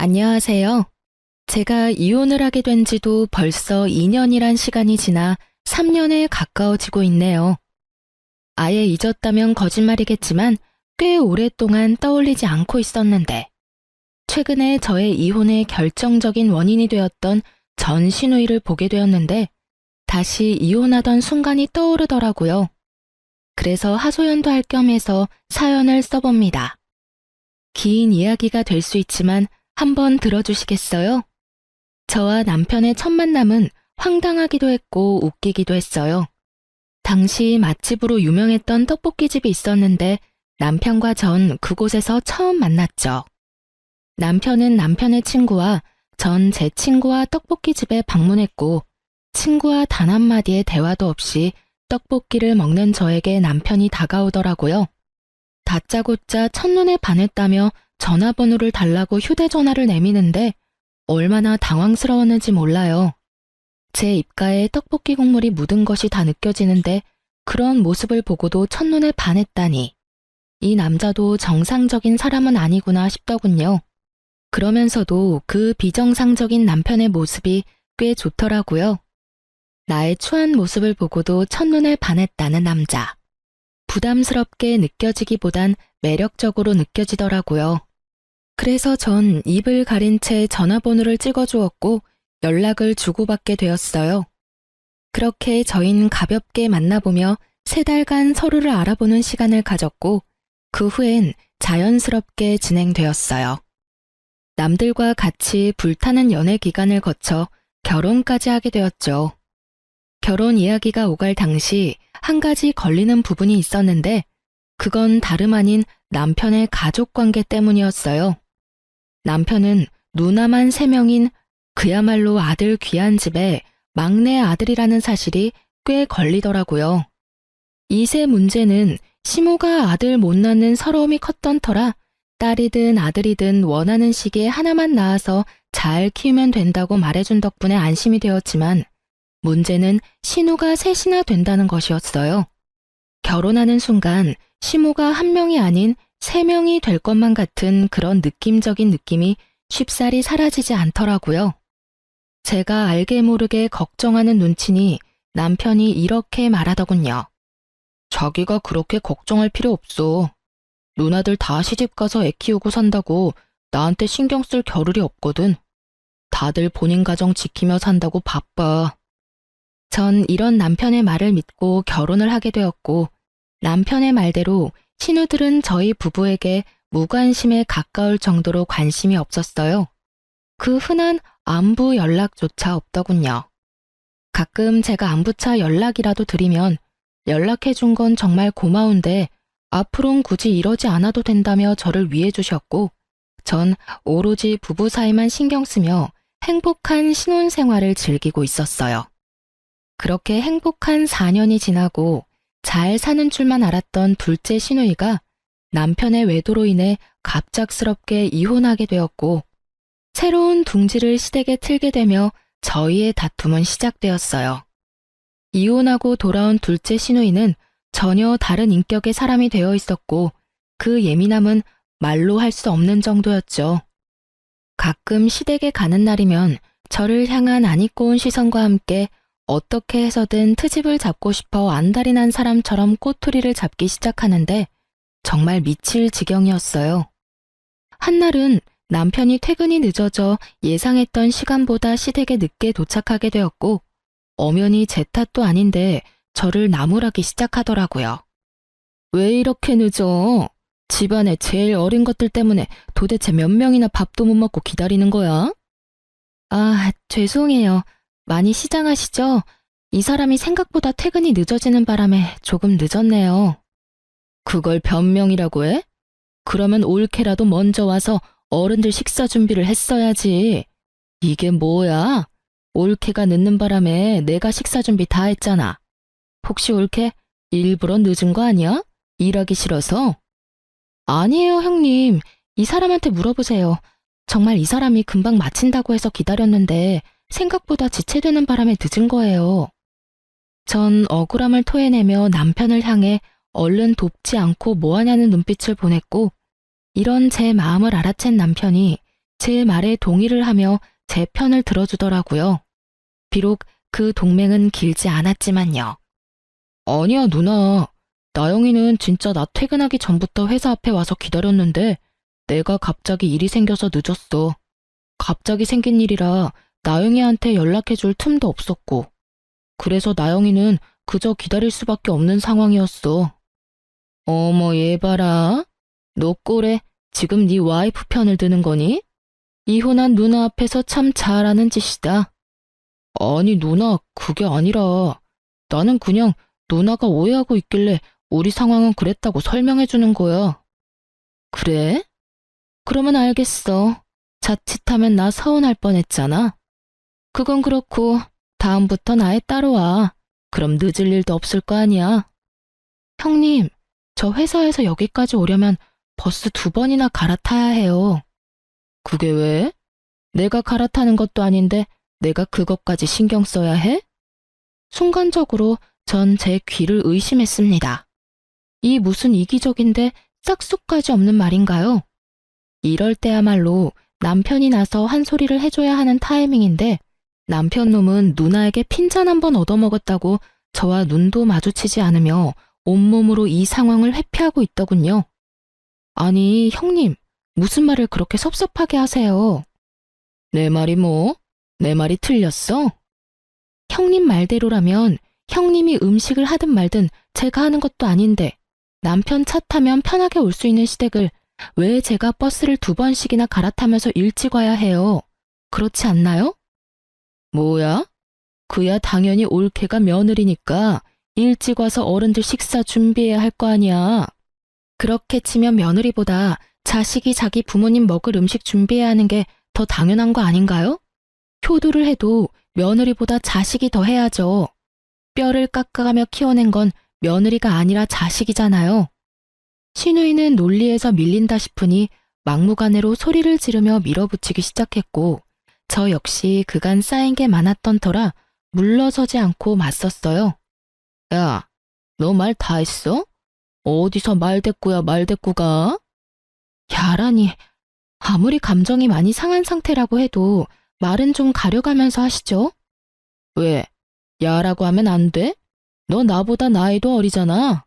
안녕하세요. 제가 이혼을 하게 된 지도 벌써 2년이란 시간이 지나 3년에 가까워지고 있네요. 아예 잊었다면 거짓말이겠지만 꽤 오랫동안 떠올리지 않고 있었는데, 최근에 저의 이혼의 결정적인 원인이 되었던 전 시누이를 보게 되었는데, 다시 이혼하던 순간이 떠오르더라고요. 그래서 하소연도 할 겸 해서 사연을 써봅니다. 긴 이야기가 될 수 있지만 한번 들어주시겠어요? 저와 남편의 첫 만남은 황당하기도 했고 웃기기도 했어요. 당시 맛집으로 유명했던 떡볶이집이 있었는데 남편과 전 그곳에서 처음 만났죠. 남편은 남편의 친구와 전 제 친구와 떡볶이집에 방문했고, 친구와 단 한마디의 대화도 없이 떡볶이를 먹는 저에게 남편이 다가오더라고요. 다짜고짜 첫눈에 반했다며 전화번호를 달라고 휴대전화를 내미는데 얼마나 당황스러웠는지 몰라요. 제 입가에 떡볶이 국물이 묻은 것이 다 느껴지는데 그런 모습을 보고도 첫눈에 반했다니. 이 남자도 정상적인 사람은 아니구나 싶더군요. 그러면서도 그 비정상적인 남편의 모습이 꽤 좋더라고요. 나의 추한 모습을 보고도 첫눈에 반했다는 남자. 부담스럽게 느껴지기보단 매력적으로 느껴지더라고요. 그래서 전 입을 가린 채 전화번호를 찍어주었고 연락을 주고받게 되었어요. 그렇게 저희는 가볍게 만나보며 3달간 서로를 알아보는 시간을 가졌고 그 후엔 자연스럽게 진행되었어요. 남들과 같이 불타는 연애 기간을 거쳐 결혼까지 하게 되었죠. 결혼 이야기가 오갈 당시 한 가지 걸리는 부분이 있었는데 그건 다름 아닌 남편의 가족 관계 때문이었어요. 남편은 누나만 3명인 그야말로 아들 귀한 집에 막내 아들이라는 사실이 꽤 걸리더라고요. 이세 문제는 시모가 아들 못 낳는 서러움이 컸던 터라 딸이든 아들이든 원하는 시기에 하나만 낳아서 잘 키우면 된다고 말해준 덕분에 안심이 되었지만 문제는 신우가 셋이나 된다는 것이었어요. 결혼하는 순간 시모가 1명이 아닌 3명이 될 것만 같은 그런 느낌적인 느낌이 쉽사리 사라지지 않더라고요. 제가 알게 모르게 걱정하는 눈치니 남편이 이렇게 말하더군요. 자기가 그렇게 걱정할 필요 없어. 누나들 다 시집가서 애 키우고 산다고 나한테 신경 쓸 겨를이 없거든. 다들 본인 가정 지키며 산다고 바빠. 전 이런 남편의 말을 믿고 결혼을 하게 되었고, 남편의 말대로 신우들은 저희 부부에게 무관심에 가까울 정도로 관심이 없었어요. 그 흔한 안부 연락조차 없더군요. 가끔 제가 안부차 연락이라도 드리면 연락해준 건 정말 고마운데 앞으론 굳이 이러지 않아도 된다며 저를 위해 주셨고, 전 오로지 부부 사이만 신경 쓰며 행복한 신혼생활을 즐기고 있었어요. 그렇게 행복한 4년이 지나고 잘 사는 줄만 알았던 둘째 시누이가 남편의 외도로 인해 갑작스럽게 이혼하게 되었고 새로운 둥지를 시댁에 틀게 되며 저희의 다툼은 시작되었어요. 이혼하고 돌아온 둘째 시누이는 전혀 다른 인격의 사람이 되어 있었고 그 예민함은 말로 할 수 없는 정도였죠. 가끔 시댁에 가는 날이면 저를 향한 안 입고 온 시선과 함께 어떻게 해서든 트집을 잡고 싶어 안달이 난 사람처럼 꼬투리를 잡기 시작하는데 정말 미칠 지경이었어요. 한날은 남편이 퇴근이 늦어져 예상했던 시간보다 시댁에 늦게 도착하게 되었고 엄연히 제 탓도 아닌데 저를 나무라기 시작하더라고요. 왜 이렇게 늦어? 집안에 제일 어린 것들 때문에 도대체 몇 명이나 밥도 못 먹고 기다리는 거야? 아, 죄송해요. 많이 시장하시죠? 이 사람이 생각보다 퇴근이 늦어지는 바람에 조금 늦었네요. 그걸 변명이라고 해? 그러면 올케라도 먼저 와서 어른들 식사 준비를 했어야지. 이게 뭐야? 올케가 늦는 바람에 내가 식사 준비 다 했잖아. 혹시 올케 일부러 늦은 거 아니야? 일하기 싫어서? 아니에요, 형님. 이 사람한테 물어보세요. 정말 이 사람이 금방 마친다고 해서 기다렸는데 생각보다 지체되는 바람에 늦은 거예요. 전 억울함을 토해내며 남편을 향해 얼른 돕지 않고 뭐하냐는 눈빛을 보냈고 이런 제 마음을 알아챈 남편이 제 말에 동의를 하며 제 편을 들어주더라고요. 비록 그 동맹은 길지 않았지만요. 아니야, 누나. 나영이는 진짜 나 퇴근하기 전부터 회사 앞에 와서 기다렸는데 내가 갑자기 일이 생겨서 늦었어. 갑자기 생긴 일이라 나영이한테 연락해줄 틈도 없었고. 그래서 나영이는 그저 기다릴 수밖에 없는 상황이었어. 어머, 얘 봐라. 너 꼴에 지금 네 와이프 편을 드는 거니? 이혼한 누나 앞에서 참 잘하는 짓이다. 아니, 누나, 그게 아니라 나는 그냥 누나가 오해하고 있길래 우리 상황은 그랬다고 설명해주는 거야. 그래? 그러면 알겠어. 자칫하면 나 서운할 뻔했잖아. 그건 그렇고 다음부턴 아예 따라와. 그럼 늦을 일도 없을 거 아니야. 형님, 저 회사에서 여기까지 오려면 버스 2번이나 갈아타야 해요. 그게 왜? 내가 갈아타는 것도 아닌데 내가 그것까지 신경 써야 해? 순간적으로 전 제 귀를 의심했습니다. 이 무슨 이기적인데 싹수까지 없는 말인가요? 이럴 때야말로 남편이 나서 한 소리를 해줘야 하는 타이밍인데 남편 놈은 누나에게 핀잔 한 번 얻어먹었다고 저와 눈도 마주치지 않으며 온몸으로 이 상황을 회피하고 있더군요. 아니, 형님, 무슨 말을 그렇게 섭섭하게 하세요? 내 말이 뭐? 내 말이 틀렸어? 형님 말대로라면 형님이 음식을 하든 말든 제가 하는 것도 아닌데 남편 차 타면 편하게 올 수 있는 시댁을 왜 제가 버스를 2번씩이나 갈아타면서 일찍 와야 해요? 그렇지 않나요? 뭐야? 그야 당연히 올케가 며느리니까 일찍 와서 어른들 식사 준비해야 할 거 아니야. 그렇게 치면 며느리보다 자식이 자기 부모님 먹을 음식 준비해야 하는 게 더 당연한 거 아닌가요? 효도를 해도 며느리보다 자식이 더 해야죠. 뼈를 깎아가며 키워낸 건 며느리가 아니라 자식이잖아요. 시누이는 논리에서 밀린다 싶으니 막무가내로 소리를 지르며 밀어붙이기 시작했고 저 역시 그간 쌓인 게 많았던 터라 물러서지 않고 맞섰어요. 야, 너 말 다 했어? 어디서 말대꾸야 말대꾸가? 야라니, 아무리 감정이 많이 상한 상태라고 해도 말은 좀 가려가면서 하시죠? 왜? 야라고 하면 안 돼? 너 나보다 나이도 어리잖아.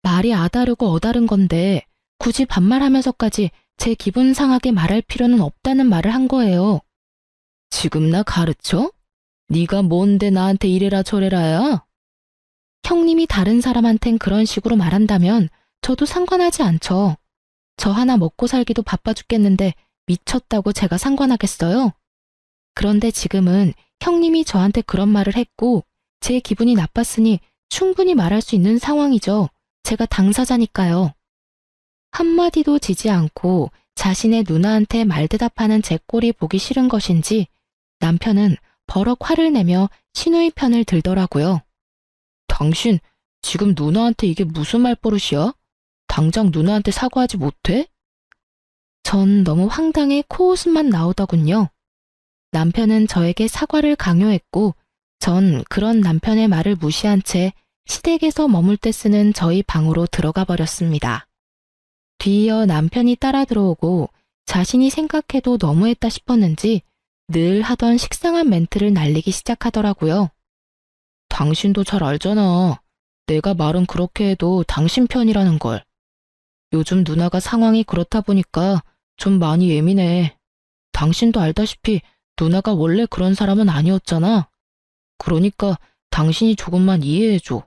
말이 아다르고 어다른 건데 굳이 반말하면서까지 제 기분 상하게 말할 필요는 없다는 말을 한 거예요. 지금 나 가르쳐? 네가 뭔데 나한테 이래라 저래라야? 형님이 다른 사람한텐 그런 식으로 말한다면 저도 상관하지 않죠. 저 하나 먹고 살기도 바빠 죽겠는데 미쳤다고 제가 상관하겠어요? 그런데 지금은 형님이 저한테 그런 말을 했고 제 기분이 나빴으니 충분히 말할 수 있는 상황이죠. 제가 당사자니까요. 한마디도 지지 않고 자신의 누나한테 말대답하는 제 꼴이 보기 싫은 것인지 남편은 버럭 화를 내며 시누이 편을 들더라고요. 당신 지금 누나한테 이게 무슨 말버릇이야? 당장 누나한테 사과하지 못해? 전 너무 황당해 코웃음만 나오더군요. 남편은 저에게 사과를 강요했고 전 그런 남편의 말을 무시한 채 시댁에서 머물 때 쓰는 저희 방으로 들어가 버렸습니다. 뒤이어 남편이 따라 들어오고 자신이 생각해도 너무했다 싶었는지 늘 하던 식상한 멘트를 날리기 시작하더라고요. 당신도 잘 알잖아. 내가 말은 그렇게 해도 당신 편이라는 걸. 요즘 누나가 상황이 그렇다 보니까 좀 많이 예민해. 당신도 알다시피 누나가 원래 그런 사람은 아니었잖아. 그러니까 당신이 조금만 이해해줘.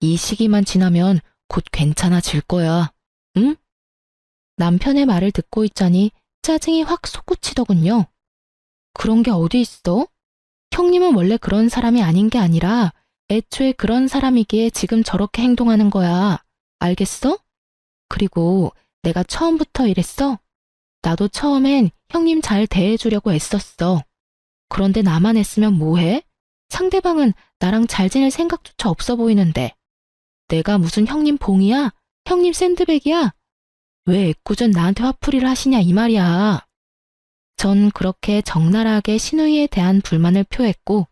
이 시기만 지나면 곧 괜찮아질 거야. 응? 남편의 말을 듣고 있자니 짜증이 확 솟구치더군요. 그런 게 어디 있어? 형님은 원래 그런 사람이 아닌 게 아니라 애초에 그런 사람이기에 지금 저렇게 행동하는 거야. 알겠어? 그리고 내가 처음부터 이랬어? 나도 처음엔 형님 잘 대해주려고 애썼어. 그런데 나만 애쓰면 뭐해? 상대방은 나랑 잘 지낼 생각조차 없어 보이는데. 내가 무슨 형님 봉이야? 형님 샌드백이야? 왜 애꿎은 나한테 화풀이를 하시냐 이 말이야. 전 그렇게 적나라하게 시누이에 대한 불만을 표했고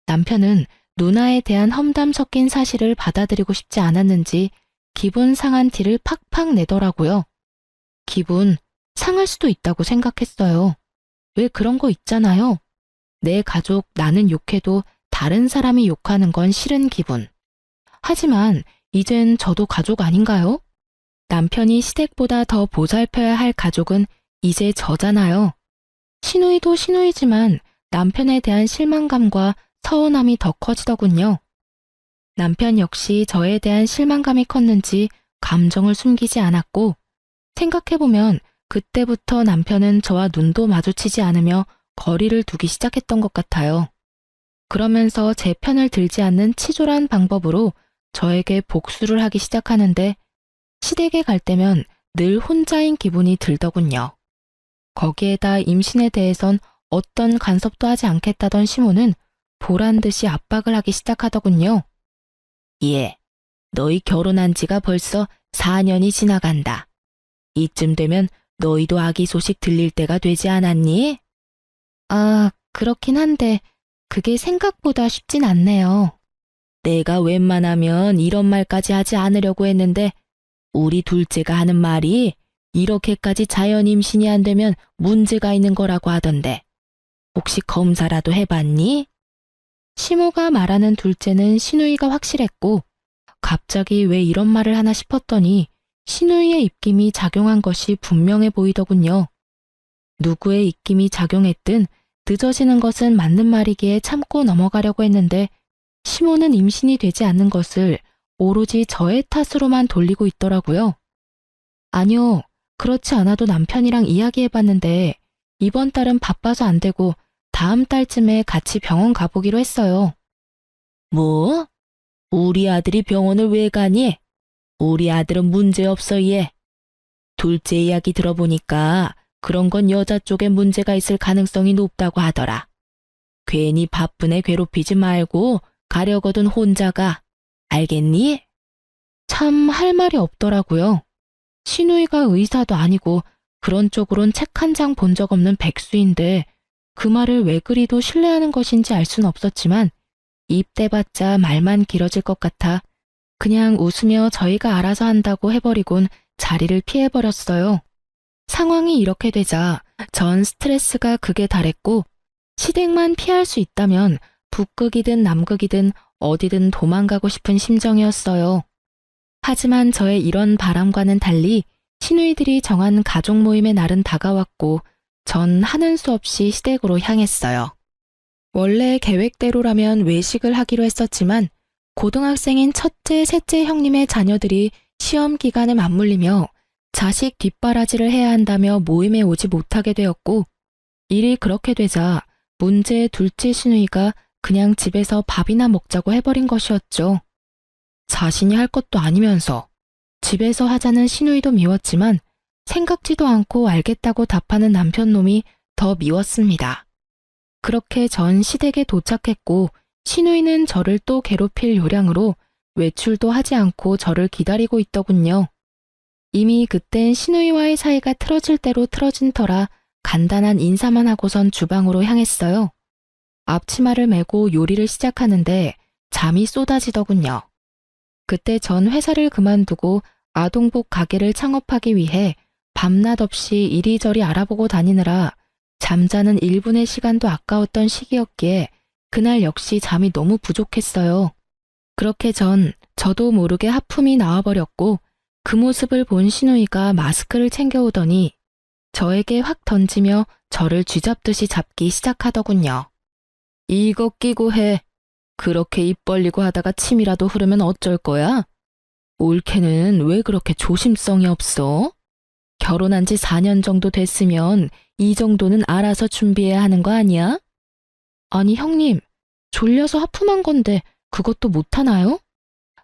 남편은 누나에 대한 험담 섞인 사실을 받아들이고 싶지 않았는지 기분 상한 티를 팍팍 내더라고요. 기분 상할 수도 있다고 생각했어요. 왜 그런 거 있잖아요. 내 가족 나는 욕해도 다른 사람이 욕하는 건 싫은 기분. 하지만 이젠 저도 가족 아닌가요? 남편이 시댁보다 더 보살펴야 할 가족은 이제 저잖아요. 시누이도 시누이지만 남편에 대한 실망감과 서운함이 더 커지더군요. 남편 역시 저에 대한 실망감이 컸는지 감정을 숨기지 않았고, 생각해보면 그때부터 남편은 저와 눈도 마주치지 않으며 거리를 두기 시작했던 것 같아요. 그러면서 제 편을 들지 않는 치졸한 방법으로 저에게 복수를 하기 시작하는데, 시댁에 갈 때면 늘 혼자인 기분이 들더군요. 거기에다 임신에 대해선 어떤 간섭도 하지 않겠다던 시모는 보란 듯이 압박을 하기 시작하더군요. 예, 너희 결혼한 지가 벌써 4년이 지나간다. 이쯤 되면 너희도 아기 소식 들릴 때가 되지 않았니? 아, 그렇긴 한데 그게 생각보다 쉽진 않네요. 내가 웬만하면 이런 말까지 하지 않으려고 했는데 우리 둘째가 하는 말이 이렇게까지 자연 임신이 안 되면 문제가 있는 거라고 하던데 혹시 검사라도 해봤니? 시모가 말하는 둘째는 시누이가 확실했고 갑자기 왜 이런 말을 하나 싶었더니 시누이의 입김이 작용한 것이 분명해 보이더군요. 누구의 입김이 작용했든 늦어지는 것은 맞는 말이기에 참고 넘어가려고 했는데 시모는 임신이 되지 않는 것을 오로지 저의 탓으로만 돌리고 있더라고요. 아니요, 그렇지 않아도 남편이랑 이야기해봤는데 이번 달은 바빠서 안 되고 다음 달쯤에 같이 병원 가보기로 했어요. 뭐? 우리 아들이 병원을 왜 가니? 우리 아들은 문제없어 얘. 둘째 이야기 들어보니까 그런 건 여자 쪽에 문제가 있을 가능성이 높다고 하더라. 괜히 바쁜 애 괴롭히지 말고 가려거든 혼자 가. 알겠니? 참 할 말이 없더라고요. 시누이가 의사도 아니고 그런 쪽으론 책 한 장 본 적 없는 백수인데 그 말을 왜 그리도 신뢰하는 것인지 알 순 없었지만 입 대봤자 말만 길어질 것 같아 그냥 웃으며 저희가 알아서 한다고 해버리곤 자리를 피해버렸어요. 상황이 이렇게 되자 전 스트레스가 극에 달했고 시댁만 피할 수 있다면 북극이든 남극이든 어디든 도망가고 싶은 심정이었어요. 하지만 저의 이런 바람과는 달리 시누이들이 정한 가족 모임의 날은 다가왔고 전 하는 수 없이 시댁으로 향했어요. 원래 계획대로라면 외식을 하기로 했었지만 고등학생인 첫째, 셋째 형님의 자녀들이 시험 기간에 맞물리며 자식 뒷바라지를 해야 한다며 모임에 오지 못하게 되었고 일이 그렇게 되자 문제의 둘째 시누이가 그냥 집에서 밥이나 먹자고 해버린 것이었죠. 자신이 할 것도 아니면서 집에서 하자는 시누이도 미웠지만 생각지도 않고 알겠다고 답하는 남편놈이 더 미웠습니다. 그렇게 전 시댁에 도착했고 시누이는 저를 또 괴롭힐 요량으로 외출도 하지 않고 저를 기다리고 있더군요. 이미 그땐 시누이와의 사이가 틀어질 대로 틀어진 터라 간단한 인사만 하고선 주방으로 향했어요. 앞치마를 메고 요리를 시작하는데 잠이 쏟아지더군요. 그때 전 회사를 그만두고 아동복 가게를 창업하기 위해 밤낮 없이 이리저리 알아보고 다니느라 잠자는 1분의 시간도 아까웠던 시기였기에 그날 역시 잠이 너무 부족했어요. 그렇게 저도 모르게 하품이 나와버렸고 그 모습을 본 시누이가 마스크를 챙겨오더니 저에게 확 던지며 저를 쥐잡듯이 잡기 시작하더군요. 이거 끼고 해. 그렇게 입 벌리고 하다가 침이라도 흐르면 어쩔 거야? 올케는 왜 그렇게 조심성이 없어? 결혼한 지 4년 정도 됐으면 이 정도는 알아서 준비해야 하는 거 아니야? 아니 형님, 졸려서 하품한 건데 그것도 못하나요?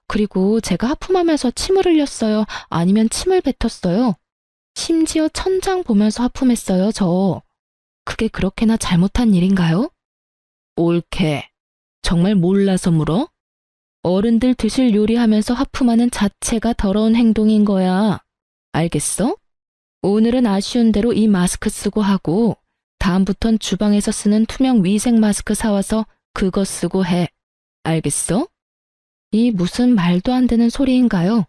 그리고 제가 하품하면서 침을 흘렸어요? 아니면 침을 뱉었어요? 심지어 천장 보면서 하품했어요, 저. 그게 그렇게나 잘못한 일인가요? 올케, 정말 몰라서 물어? 어른들 드실 요리하면서 하품하는 자체가 더러운 행동인 거야. 알겠어? 오늘은 아쉬운 대로 이 마스크 쓰고 하고 다음부턴 주방에서 쓰는 투명 위생 마스크 사와서 그거 쓰고 해. 알겠어? 이 무슨 말도 안 되는 소리인가요?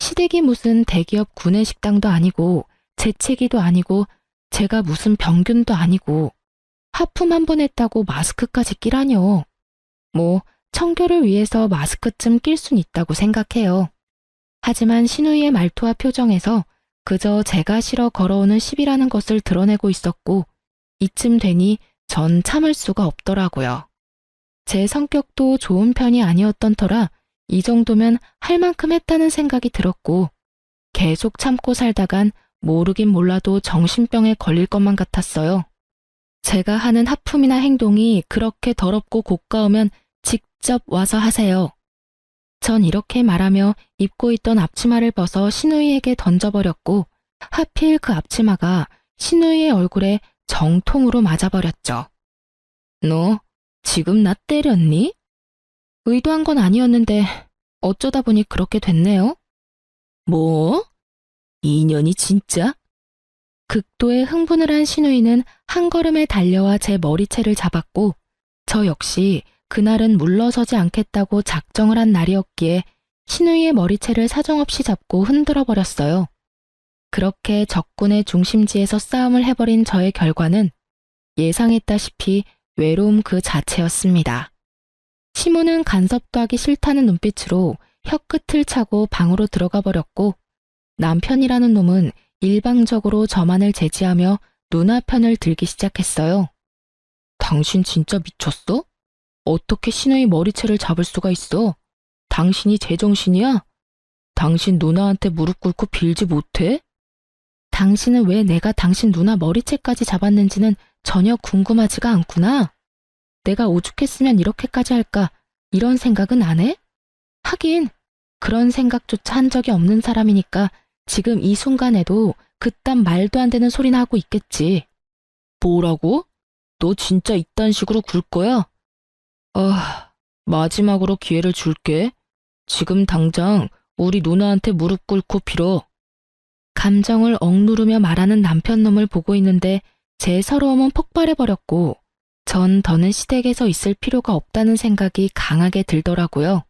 시댁이 무슨 대기업 구내식당도 아니고 재채기도 아니고 제가 무슨 병균도 아니고 하품 한 번 했다고 마스크까지 끼라뇨. 뭐 청결을 위해서 마스크쯤 낄 순 있다고 생각해요. 하지만 신우이의 말투와 표정에서 그저 제가 싫어 걸어오는 시비라는 것을 드러내고 있었고 이쯤 되니 전 참을 수가 없더라고요. 제 성격도 좋은 편이 아니었던 터라 이 정도면 할 만큼 했다는 생각이 들었고 계속 참고 살다간 모르긴 몰라도 정신병에 걸릴 것만 같았어요. 제가 하는 하품이나 행동이 그렇게 더럽고 고가우면 직접 와서 하세요. 전 이렇게 말하며 입고 있던 앞치마를 벗어 신우이에게 던져버렸고 하필 그 앞치마가 신우이의 얼굴에 정통으로 맞아버렸죠. 너 지금 나 때렸니? 의도한 건 아니었는데 어쩌다 보니 그렇게 됐네요. 뭐? 인연이 진짜? 극도의 흥분을 한 신우이는 한 걸음에 달려와 제 머리채를 잡았고 저 역시 그날은 물러서지 않겠다고 작정을 한 날이었기에 신우이의 머리채를 사정없이 잡고 흔들어 버렸어요. 그렇게 적군의 중심지에서 싸움을 해버린 저의 결과는 예상했다시피 외로움 그 자체였습니다. 시모는 간섭도 하기 싫다는 눈빛으로 혀끝을 차고 방으로 들어가 버렸고 남편이라는 놈은 일방적으로 저만을 제지하며 누나 편을 들기 시작했어요. 당신 진짜 미쳤어? 어떻게 신우이 머리채를 잡을 수가 있어? 당신이 제정신이야? 당신 누나한테 무릎 꿇고 빌지 못해? 당신은 왜 내가 당신 누나 머리채까지 잡았는지는 전혀 궁금하지가 않구나. 내가 오죽했으면 이렇게까지 할까 이런 생각은 안 해? 하긴 그런 생각조차 한 적이 없는 사람이니까 지금 이 순간에도 그딴 말도 안 되는 소리나 하고 있겠지. 뭐라고? 너 진짜 이딴 식으로 굴 거야? 마지막으로 기회를 줄게. 지금 당장 우리 누나한테 무릎 꿇고 빌어. 감정을 억누르며 말하는 남편 놈을 보고 있는데 제 서러움은 폭발해버렸고 전 더는 시댁에서 있을 필요가 없다는 생각이 강하게 들더라고요.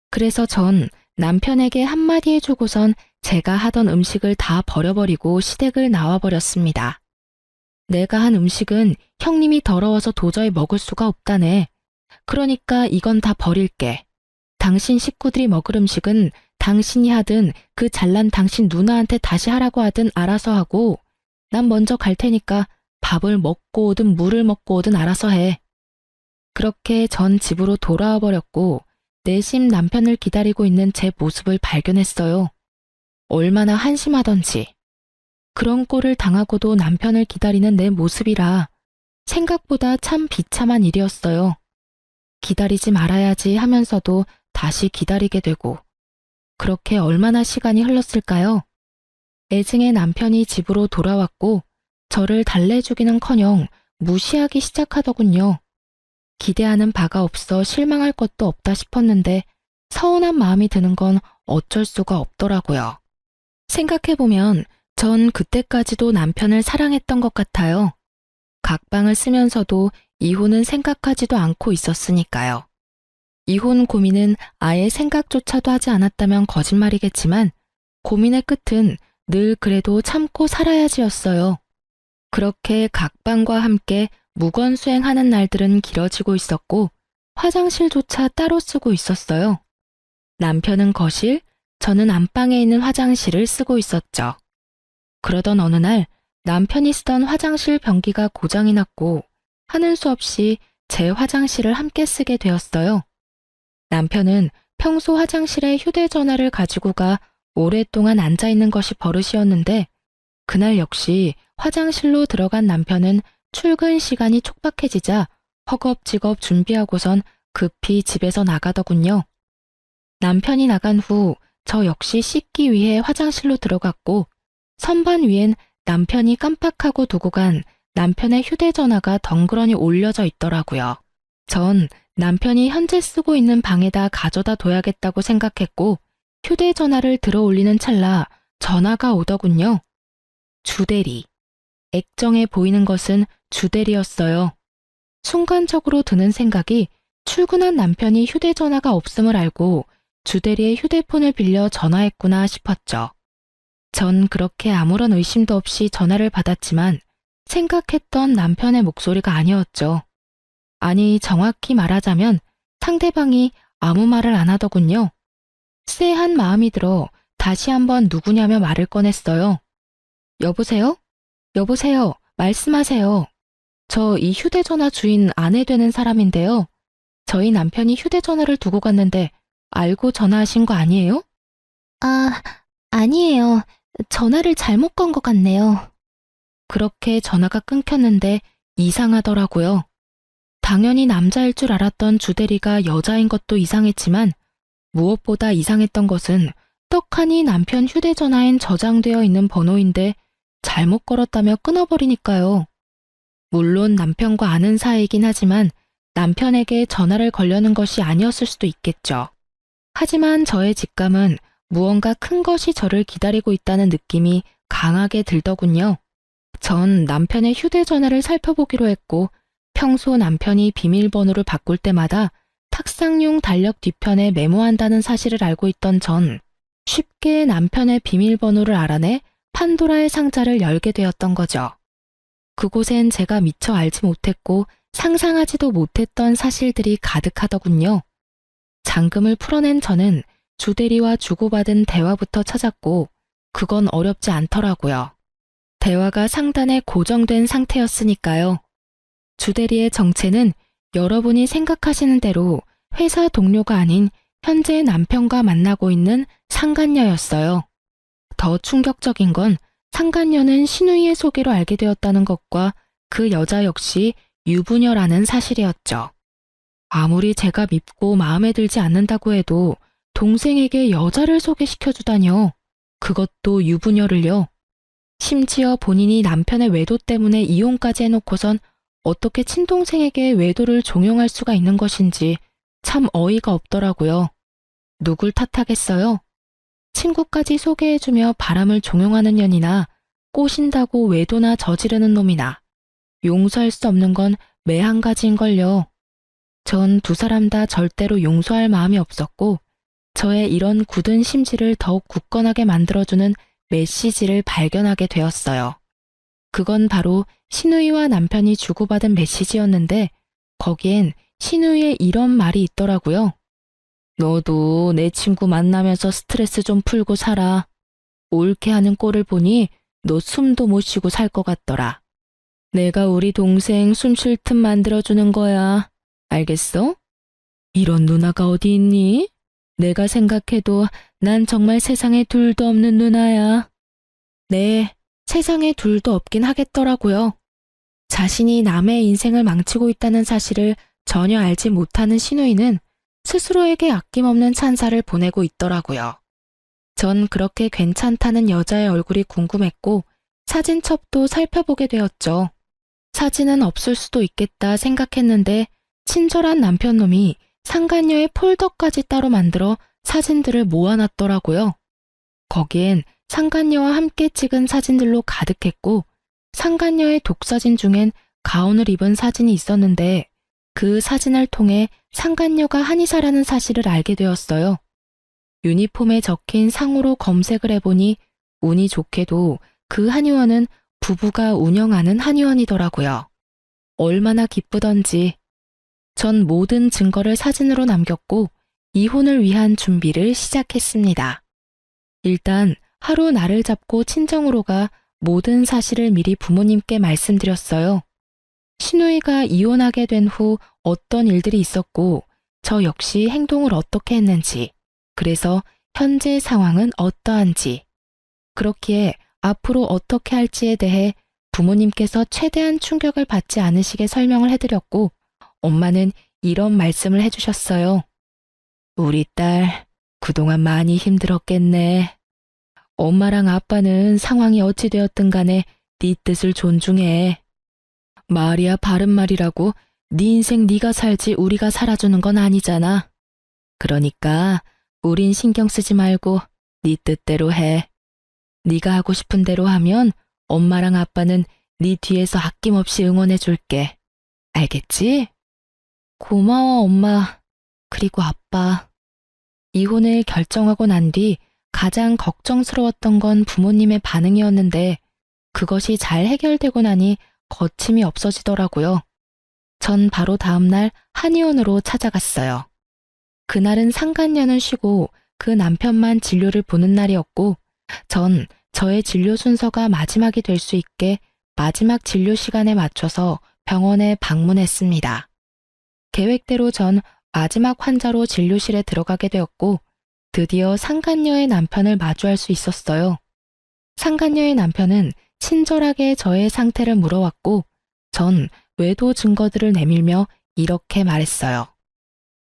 그래서 전 남편에게 한마디 해주고선 제가 하던 음식을 다 버려버리고 시댁을 나와버렸습니다. 내가 한 음식은 형님이 더러워서 도저히 먹을 수가 없다네. 그러니까 이건 다 버릴게. 당신 식구들이 먹을 음식은 당신이 하든 그 잘난 당신 누나한테 다시 하라고 하든 알아서 하고 난 먼저 갈 테니까 밥을 먹고 오든 물을 먹고 오든 알아서 해. 그렇게 전 집으로 돌아와 버렸고 내심 남편을 기다리고 있는 제 모습을 발견했어요. 얼마나 한심하던지. 그런 꼴을 당하고도 남편을 기다리는 내 모습이라 생각보다 참 비참한 일이었어요. 기다리지 말아야지 하면서도 다시 기다리게 되고 그렇게 얼마나 시간이 흘렀을까요? 애증의 남편이 집으로 돌아왔고 저를 달래주기는커녕 무시하기 시작하더군요. 기대하는 바가 없어 실망할 것도 없다 싶었는데 서운한 마음이 드는 건 어쩔 수가 없더라고요. 생각해보면 전 그때까지도 남편을 사랑했던 것 같아요. 각방을 쓰면서도 이혼은 생각하지도 않고 있었으니까요. 이혼 고민은 아예 생각조차도 하지 않았다면 거짓말이겠지만 고민의 끝은 늘 그래도 참고 살아야지였어요. 그렇게 각방과 함께 무건수행하는 날들은 길어지고 있었고 화장실조차 따로 쓰고 있었어요. 남편은 거실, 저는 안방에 있는 화장실을 쓰고 있었죠. 그러던 어느 날 남편이 쓰던 화장실 변기가 고장이 났고 하는 수 없이 제 화장실을 함께 쓰게 되었어요. 남편은 평소 화장실에 휴대전화를 가지고 가 오랫동안 앉아있는 것이 버릇이었는데 그날 역시 화장실로 들어간 남편은 출근 시간이 촉박해지자 허겁지겁 준비하고선 급히 집에서 나가더군요. 남편이 나간 후 저 역시 씻기 위해 화장실로 들어갔고 선반 위엔 남편이 깜빡하고 두고 간 남편의 휴대전화가 덩그러니 올려져 있더라고요. 전 남편이 현재 쓰고 있는 방에다 가져다 둬야겠다고 생각했고 휴대전화를 들어 올리는 찰나 전화가 오더군요. 주대리. 액정에 보이는 것은 주대리였어요. 순간적으로 드는 생각이 출근한 남편이 휴대전화가 없음을 알고 주대리의 휴대폰을 빌려 전화했구나 싶었죠. 전 그렇게 아무런 의심도 없이 전화를 받았지만 생각했던 남편의 목소리가 아니었죠. 아니, 정확히 말하자면 상대방이 아무 말을 안 하더군요. 쎄한 마음이 들어 다시 한번 누구냐며 말을 꺼냈어요. 여보세요? 여보세요? 말씀하세요. 저 이 휴대전화 주인 아내 되는 사람인데요. 저희 남편이 휴대전화를 두고 갔는데 알고 전화하신 거 아니에요? 아, 아니에요. 전화를 잘못 건 것 같네요. 그렇게 전화가 끊겼는데 이상하더라고요. 당연히 남자일 줄 알았던 주대리가 여자인 것도 이상했지만 무엇보다 이상했던 것은 떡하니 남편 휴대전화엔 저장되어 있는 번호인데 잘못 걸었다며 끊어버리니까요. 물론 남편과 아는 사이이긴 하지만 남편에게 전화를 걸려는 것이 아니었을 수도 있겠죠. 하지만 저의 직감은 무언가 큰 것이 저를 기다리고 있다는 느낌이 강하게 들더군요. 전 남편의 휴대전화를 살펴보기로 했고 평소 남편이 비밀번호를 바꿀 때마다 탁상용 달력 뒤편에 메모한다는 사실을 알고 있던 전 쉽게 남편의 비밀번호를 알아내 판도라의 상자를 열게 되었던 거죠. 그곳엔 제가 미처 알지 못했고 상상하지도 못했던 사실들이 가득하더군요. 잠금을 풀어낸 저는 주대리와 주고받은 대화부터 찾았고 그건 어렵지 않더라고요. 대화가 상단에 고정된 상태였으니까요. 주대리의 정체는 여러분이 생각하시는 대로 회사 동료가 아닌 현재 남편과 만나고 있는 상간녀였어요. 더 충격적인 건 상간녀는 신우이의 소개로 알게 되었다는 것과 그 여자 역시 유부녀라는 사실이었죠. 아무리 제가 밉고 마음에 들지 않는다고 해도 동생에게 여자를 소개시켜주다뇨. 그것도 유부녀를요. 심지어 본인이 남편의 외도 때문에 이혼까지 해놓고선 어떻게 친동생에게 외도를 종용할 수가 있는 것인지 참 어이가 없더라고요. 누굴 탓하겠어요? 친구까지 소개해주며 바람을 종용하는 년이나 꼬신다고 외도나 저지르는 놈이나 용서할 수 없는 건 매한 가지인걸요. 전 두 사람 다 절대로 용서할 마음이 없었고 저의 이런 굳은 심지를 더욱 굳건하게 만들어주는 메시지를 발견하게 되었어요. 그건 바로 신우이와 남편이 주고받은 메시지였는데 거기엔 신우이의 이런 말이 있더라고요. 너도 내 친구 만나면서 스트레스 좀 풀고 살아. 옳게 하는 꼴을 보니 너 숨도 못 쉬고 살 것 같더라. 내가 우리 동생 숨 쉴 틈 만들어주는 거야. 알겠어? 이런 누나가 어디 있니? 내가 생각해도 난 정말 세상에 둘도 없는 누나야. 네, 세상에 둘도 없긴 하겠더라고요. 자신이 남의 인생을 망치고 있다는 사실을 전혀 알지 못하는 신우이는 스스로에게 아낌없는 찬사를 보내고 있더라고요. 전 그렇게 괜찮다는 여자의 얼굴이 궁금했고 사진첩도 살펴보게 되었죠. 사진은 없을 수도 있겠다 생각했는데 친절한 남편놈이 상간녀의 폴더까지 따로 만들어 사진들을 모아놨더라고요. 거기엔 상간녀와 함께 찍은 사진들로 가득했고 상간녀의 독사진 중엔 가운을 입은 사진이 있었는데 그 사진을 통해 상간녀가 한의사라는 사실을 알게 되었어요. 유니폼에 적힌 상호로 검색을 해보니 운이 좋게도 그 한의원은 부부가 운영하는 한의원이더라고요. 얼마나 기쁘던지. 전 모든 증거를 사진으로 남겼고 이혼을 위한 준비를 시작했습니다. 일단 하루 날을 잡고 친정으로 가 모든 사실을 미리 부모님께 말씀드렸어요. 신우이가 이혼하게 된 후 어떤 일들이 있었고 저 역시 행동을 어떻게 했는지, 그래서 현재 상황은 어떠한지, 그렇기에 앞으로 어떻게 할지에 대해 부모님께서 최대한 충격을 받지 않으시게 설명을 해드렸고 엄마는 이런 말씀을 해주셨어요. 우리 딸 그동안 많이 힘들었겠네. 엄마랑 아빠는 상황이 어찌 되었든 간에 네 뜻을 존중해. 말이야 바른 말이라고 네 인생 네가 살지 우리가 살아주는 건 아니잖아. 그러니까 우린 신경 쓰지 말고 네 뜻대로 해. 네가 하고 싶은 대로 하면 엄마랑 아빠는 네 뒤에서 아낌없이 응원해 줄게. 알겠지? 고마워 엄마. 그리고 아빠. 이혼을 결정하고 난 뒤 가장 걱정스러웠던 건 부모님의 반응이었는데 그것이 잘 해결되고 나니 거침이 없어지더라고요. 전 바로 다음날 한의원으로 찾아갔어요. 그날은 상간녀는 쉬고 그 남편만 진료를 보는 날이었고 전 저의 진료 순서가 마지막이 될 수 있게 마지막 진료 시간에 맞춰서 병원에 방문했습니다. 계획대로 전 마지막 환자로 진료실에 들어가게 되었고 드디어 상간녀의 남편을 마주할 수 있었어요. 상간녀의 남편은 친절하게 저의 상태를 물어왔고 전 외도 증거들을 내밀며 이렇게 말했어요.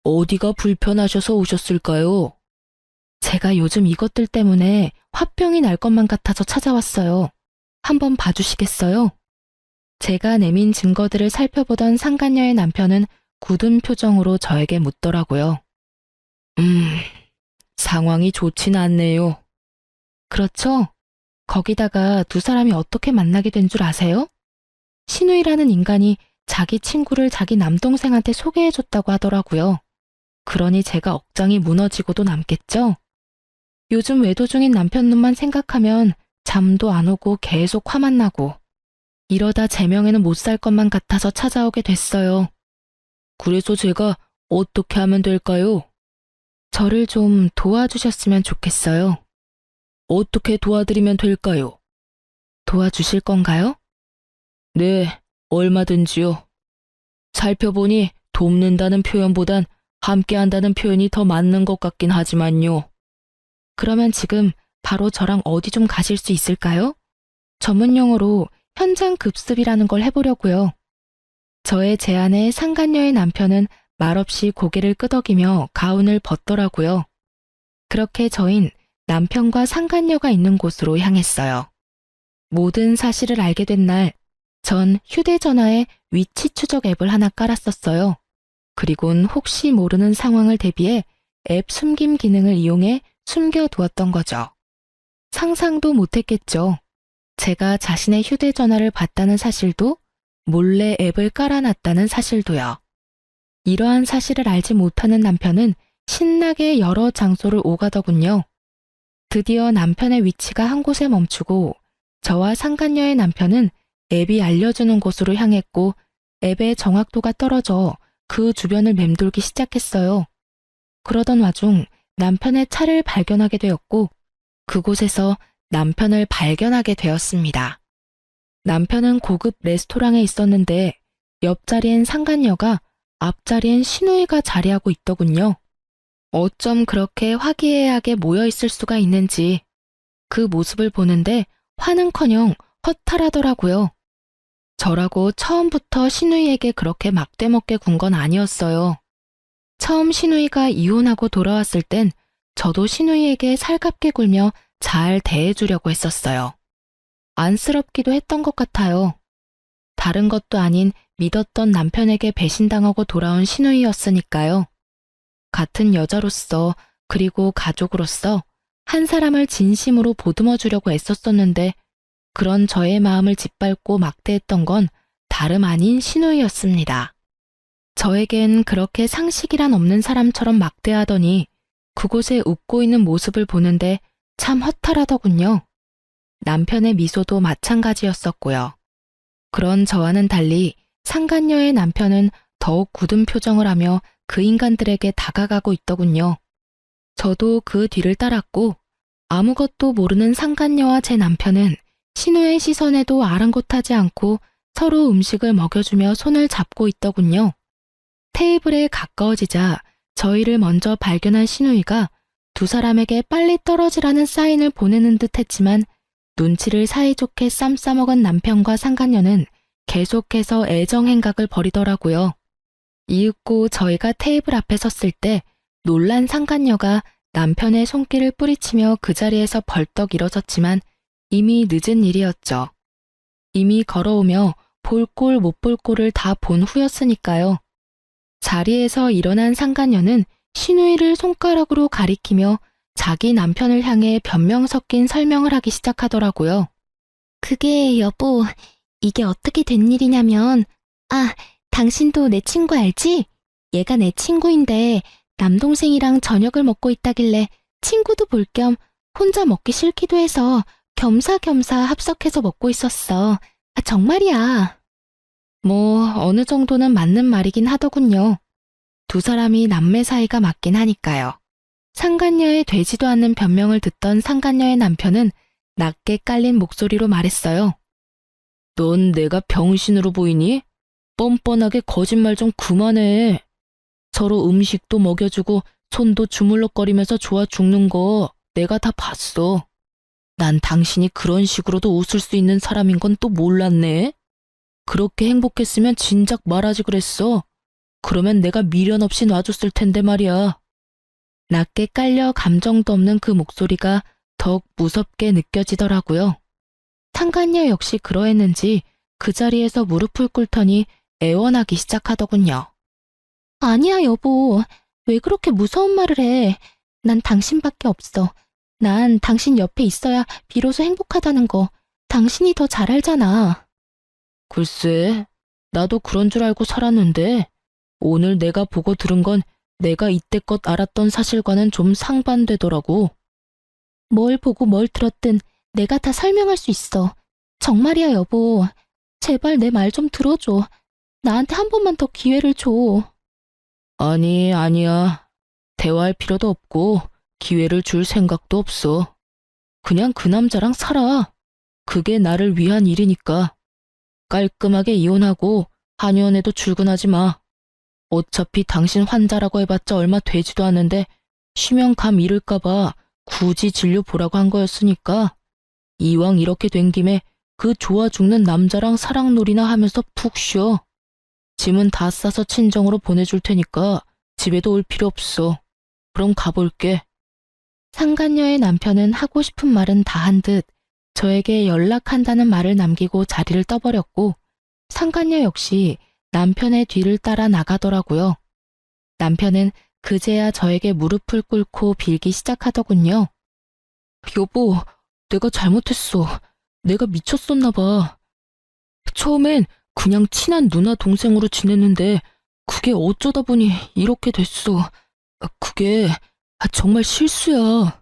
어디가 불편하셔서 오셨을까요? 제가 요즘 이것들 때문에 화병이 날 것만 같아서 찾아왔어요. 한번 봐주시겠어요? 제가 내민 증거들을 살펴보던 상간녀의 남편은 굳은 표정으로 저에게 묻더라고요. 상황이 좋진 않네요. 그렇죠? 거기다가 두 사람이 어떻게 만나게 된 줄 아세요? 신우이라는 인간이 자기 친구를 자기 남동생한테 소개해줬다고 하더라고요. 그러니 제가 억장이 무너지고도 남겠죠? 요즘 외도 중인 남편 눈만 생각하면 잠도 안 오고 계속 화만 나고 이러다 제 명예는 못 살 것만 같아서 찾아오게 됐어요. 그래서 제가 어떻게 하면 될까요? 저를 좀 도와주셨으면 좋겠어요. 어떻게 도와드리면 될까요? 도와주실 건가요? 네, 얼마든지요. 살펴보니 돕는다는 표현보단 함께한다는 표현이 더 맞는 것 같긴 하지만요. 그러면 지금 바로 저랑 어디 좀 가실 수 있을까요? 전문 용어로 현장 급습이라는 걸 해보려고요. 저의 제안에 상간녀의 남편은 말없이 고개를 끄덕이며 가운을 벗더라고요. 그렇게 저흰 남편과 상간녀가 있는 곳으로 향했어요. 모든 사실을 알게 된 날, 전 휴대전화에 위치 추적 앱을 하나 깔았었어요. 그리곤 혹시 모르는 상황을 대비해 앱 숨김 기능을 이용해 숨겨두었던 거죠. 상상도 못했겠죠. 제가 자신의 휴대전화를 봤다는 사실도 몰래 앱을 깔아놨다는 사실도요. 이러한 사실을 알지 못하는 남편은 신나게 여러 장소를 오가더군요. 드디어 남편의 위치가 한 곳에 멈추고 저와 상간녀의 남편은 앱이 알려주는 곳으로 향했고 앱의 정확도가 떨어져 그 주변을 맴돌기 시작했어요. 그러던 와중 남편의 차를 발견하게 되었고 그곳에서 남편을 발견하게 되었습니다. 남편은 고급 레스토랑에 있었는데 옆자리엔 상간녀가 앞자리엔 신우이가 자리하고 있더군요. 어쩜 그렇게 화기애애하게 모여 있을 수가 있는지 그 모습을 보는데 화는커녕 허탈하더라고요. 저라고 처음부터 신우이에게 그렇게 막대먹게 군 건 아니었어요. 처음 신우이가 이혼하고 돌아왔을 땐 저도 신우이에게 살갑게 굴며 잘 대해주려고 했었어요. 안쓰럽기도 했던 것 같아요. 다른 것도 아닌 믿었던 남편에게 배신당하고 돌아온 신우이였으니까요. 같은 여자로서 그리고 가족으로서 한 사람을 진심으로 보듬어 주려고 애썼었는데 그런 저의 마음을 짓밟고 막대했던 건 다름 아닌 신우이였습니다. 저에겐 그렇게 상식이란 없는 사람처럼 막대하더니 그곳에 웃고 있는 모습을 보는데 참 허탈하더군요. 남편의 미소도 마찬가지였었고요. 그런 저와는 달리 상간녀의 남편은 더욱 굳은 표정을 하며 그 인간들에게 다가가고 있더군요. 저도 그 뒤를 따랐고 아무것도 모르는 상간녀와 제 남편은 신우의 시선에도 아랑곳하지 않고 서로 음식을 먹여주며 손을 잡고 있더군요. 테이블에 가까워지자 저희를 먼저 발견한 신우이가 두 사람에게 빨리 떨어지라는 사인을 보내는 듯 했지만 눈치를 사이좋게 쌈 싸먹은 남편과 상간녀는 계속해서 애정행각을 벌이더라고요. 이윽고 저희가 테이블 앞에 섰을 때 놀란 상간녀가 남편의 손길을 뿌리치며 그 자리에서 벌떡 일어섰지만 이미 늦은 일이었죠. 이미 걸어오며 볼 꼴 못 볼 꼴을 다 본 후였으니까요. 자리에서 일어난 상간녀는 신우이를 손가락으로 가리키며 자기 남편을 향해 변명 섞인 설명을 하기 시작하더라고요. 그게 여보, 이게 어떻게 된 일이냐면 당신도 내 친구 알지? 얘가 내 친구인데 남동생이랑 저녁을 먹고 있다길래 친구도 볼 겸 혼자 먹기 싫기도 해서 겸사겸사 합석해서 먹고 있었어. 정말이야. 뭐 어느 정도는 맞는 말이긴 하더군요. 두 사람이 남매 사이가 맞긴 하니까요. 상간녀의 되지도 않는 변명을 듣던 상간녀의 남편은 낮게 깔린 목소리로 말했어요. 넌 내가 병신으로 보이니? 뻔뻔하게 거짓말 좀 그만해. 서로 음식도 먹여주고 손도 주물럭거리면서 좋아 죽는 거 내가 다 봤어. 난 당신이 그런 식으로도 웃을 수 있는 사람인 건 또 몰랐네. 그렇게 행복했으면 진작 말하지 그랬어. 그러면 내가 미련 없이 놔줬을 텐데 말이야. 낮게 깔려 감정도 없는 그 목소리가 더욱 무섭게 느껴지더라고요. 상간녀 역시 그러했는지 그 자리에서 무릎을 꿇더니 애원하기 시작하더군요. 아니야, 여보. 왜 그렇게 무서운 말을 해? 난 당신밖에 없어. 난 당신 옆에 있어야 비로소 행복하다는 거 당신이 더 잘 알잖아. 글쎄, 나도 그런 줄 알고 살았는데 오늘 내가 보고 들은 건 내가 이때껏 알았던 사실과는 좀 상반되더라고. 뭘 보고 뭘 들었든 내가 다 설명할 수 있어. 정말이야, 여보. 제발 내 말 좀 들어줘. 나한테 한 번만 더 기회를 줘. 아니, 아니야. 대화할 필요도 없고 기회를 줄 생각도 없어. 그냥 그 남자랑 살아. 그게 나를 위한 일이니까. 깔끔하게 이혼하고 한의원에도 출근하지 마. 어차피 당신 환자라고 해봤자 얼마 되지도 않는데 쉬면감 잃을까봐 굳이 진료 보라고 한 거였으니까 이왕 이렇게 된 김에 그 좋아 죽는 남자랑 사랑놀이나 하면서 푹 쉬어. 짐은 다 싸서 친정으로 보내줄 테니까 집에도 올 필요 없어. 그럼 가볼게. 상간녀의 남편은 하고 싶은 말은 다 한 듯 저에게 연락한다는 말을 남기고 자리를 떠버렸고 상간녀 역시 남편의 뒤를 따라 나가더라고요. 남편은 그제야 저에게 무릎을 꿇고 빌기 시작하더군요. 여보, 내가 잘못했어. 내가 미쳤었나 봐. 처음엔 그냥 친한 누나 동생으로 지냈는데 그게 어쩌다 보니 이렇게 됐어. 그게 정말 실수야.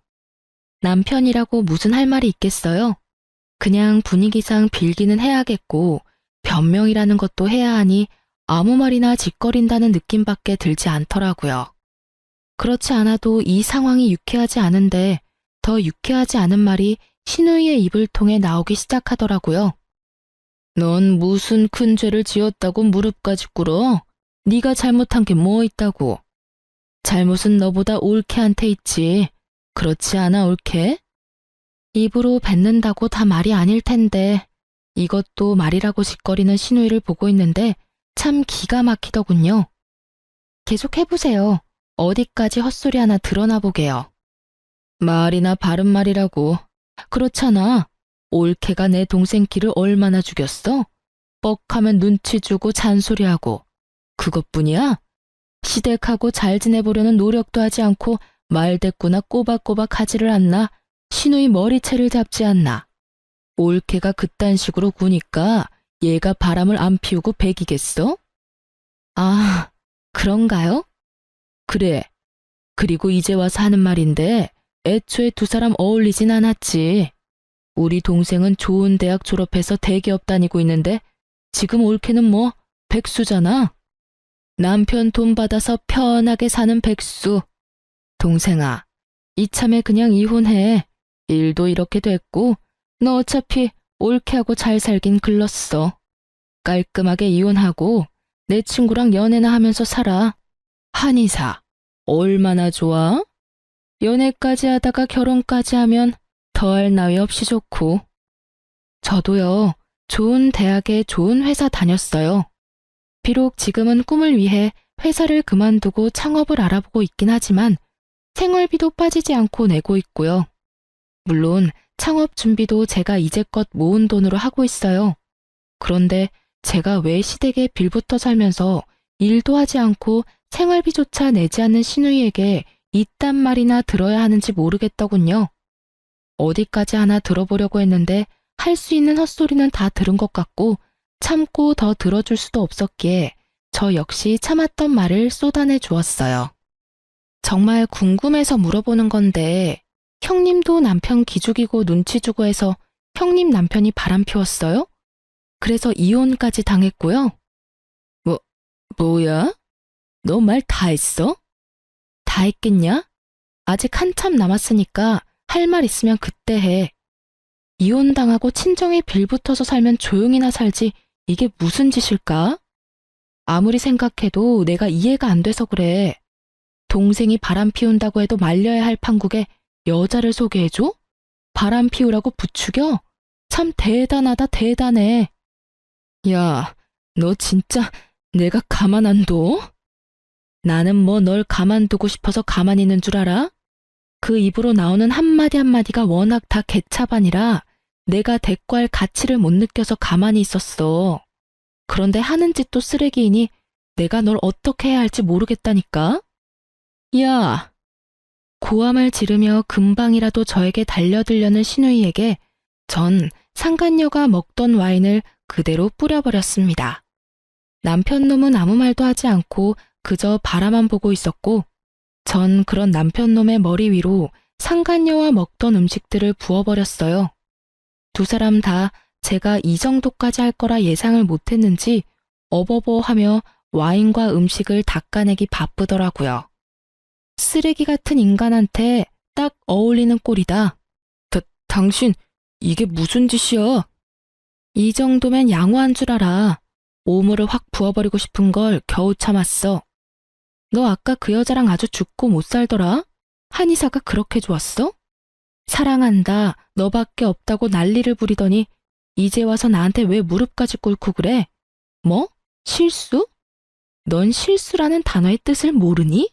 남편이라고 무슨 할 말이 있겠어요? 그냥 분위기상 빌기는 해야겠고 변명이라는 것도 해야 하니 아무 말이나 짓거린다는 느낌밖에 들지 않더라고요. 그렇지 않아도 이 상황이 유쾌하지 않은데 더 유쾌하지 않은 말이 신우이의 입을 통해 나오기 시작하더라고요. 넌 무슨 큰 죄를 지었다고 무릎까지 꿇어? 네가 잘못한 게 뭐 있다고? 잘못은 너보다 올케한테 있지. 그렇지 않아, 올케? 입으로 뱉는다고 다 말이 아닐 텐데 이것도 말이라고 짓거리는 신우이를 보고 있는데 참 기가 막히더군요. 계속 해보세요. 어디까지 헛소리 하나 드러나 보게요. 말이나 바른 말이라고. 그렇잖아. 올케가 내 동생 키를 얼마나 죽였어? 뻑하면 눈치 주고 잔소리하고. 그것뿐이야? 시댁하고 잘 지내보려는 노력도 하지 않고 말대꾸나 꼬박꼬박 하지를 않나? 신우이 머리채를 잡지 않나? 올케가 그딴 식으로 구니까 얘가 바람을 안 피우고 배기겠어? 아, 그런가요? 그래. 그리고 이제 와서 하는 말인데 애초에 두 사람 어울리진 않았지. 우리 동생은 좋은 대학 졸업해서 대기업 다니고 있는데 지금 올케는 뭐 백수잖아. 남편 돈 받아서 편하게 사는 백수. 동생아, 이참에 그냥 이혼해. 일도 이렇게 됐고 너 어차피 올케하고 잘 살긴 글렀어. 깔끔하게 이혼하고 내 친구랑 연애나 하면서 살아. 한의사, 얼마나 좋아? 연애까지 하다가 결혼까지 하면 더할 나위 없이 좋고. 저도요, 좋은 대학에 좋은 회사 다녔어요. 비록 지금은 꿈을 위해 회사를 그만두고 창업을 알아보고 있긴 하지만 생활비도 빠지지 않고 내고 있고요. 물론 창업 준비도 제가 이제껏 모은 돈으로 하고 있어요. 그런데 제가 왜 시댁에 빌붙어 살면서 일도 하지 않고 생활비조차 내지 않는 신우이에게 이딴 말이나 들어야 하는지 모르겠더군요. 어디까지 하나 들어보려고 했는데 할 수 있는 헛소리는 다 들은 것 같고 참고 더 들어줄 수도 없었기에 저 역시 참았던 말을 쏟아내 주었어요. 정말 궁금해서 물어보는 건데 형님도 남편 기죽이고 눈치 주고 해서 형님 남편이 바람 피웠어요? 그래서 이혼까지 당했고요. 뭐야? 너 말 다 했어? 다 했겠냐? 아직 한참 남았으니까 할 말 있으면 그때 해. 이혼당하고 친정에 빌붙어서 살면 조용히나 살지 이게 무슨 짓일까? 아무리 생각해도 내가 이해가 안 돼서 그래. 동생이 바람 피운다고 해도 말려야 할 판국에 여자를 소개해줘? 바람 피우라고 부추겨? 참 대단하다 대단해. 야, 너 진짜 내가 가만 안 둬? 나는 뭐 널 가만두고 싶어서 가만히 있는 줄 알아? 그 입으로 나오는 한마디 한마디가 워낙 다 개차반이라 내가 대꾸할 가치를 못 느껴서 가만히 있었어. 그런데 하는 짓도 쓰레기이니 내가 널 어떻게 해야 할지 모르겠다니까? 야! 고함을 지르며 금방이라도 저에게 달려들려는 신우이에게 전 상간녀가 먹던 와인을 그대로 뿌려버렸습니다. 남편놈은 아무 말도 하지 않고 그저 바라만 보고 있었고 전 그런 남편놈의 머리 위로 상간녀와 먹던 음식들을 부어버렸어요. 두 사람 다 제가 이 정도까지 할 거라 예상을 못했는지 어버버하며 와인과 음식을 닦아내기 바쁘더라고요. 쓰레기 같은 인간한테 딱 어울리는 꼴이다. 당신 이게 무슨 짓이야? 이 정도면 양호한 줄 알아. 오물을 확 부어버리고 싶은 걸 겨우 참았어. 너 아까 그 여자랑 아주 죽고 못 살더라? 한의사가 그렇게 좋았어? 사랑한다, 너밖에 없다고 난리를 부리더니 이제 와서 나한테 왜 무릎까지 꿇고 그래? 뭐? 실수? 넌 실수라는 단어의 뜻을 모르니?